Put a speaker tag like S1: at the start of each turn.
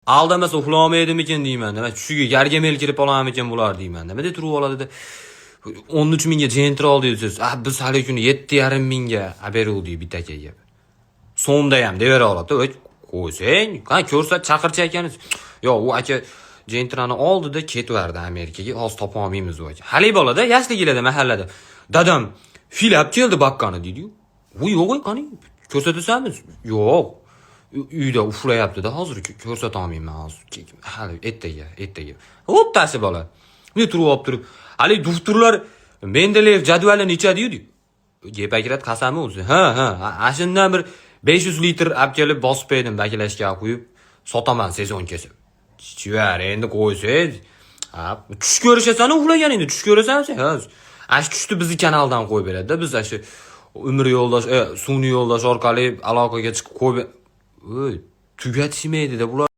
S1: Aldamasa uxlamaydimikin deyman. Tushiga gargamel kirib olarmikin bular deyman. Nima deb turib oladi-da 13 mingga jentral deysiz. Biz hali kuni 7,5 mingga beruvdik bitta akaga. So'mda ham devera oladi. Qo'ysang, qani ko'rsat chaqirchi ekansiz. Yo'q, u aka jentrani oldida ketverdi Amerikaga. Hozir topa olmaymiz u aka. Hali bolada, yoshligida mahallada. Dadam fil olib keldi baqqani deydi-yu. U yo'q, qani ko'rsatasanmiz? Yo'q. Uyda uxlayapti-da, hozir ko'rsata olmayman hozir. Hali ertaga. O'ttasi bola. Men turib olib turib, hali doktorlar Mendeleyev jadvalini ichadi-yu. Gepakrat qasami o'zi. Ha, ashundan bir 500 litr olib kelib bosib qo'ydim baklashga qo'yib, sotaman sezon kesib. Chivar, endi qo'ysangiz. Tush ko'rishasan, uxlaganingda tush ko'rasan sen. Ash tushni bizni kanaldan qo'yib beradi-da. Biz ash umr yo'ldosh, sun'iy yo'ldosh orqali aloqaga chiqib qo'yib, tugatishmaydi-da bular.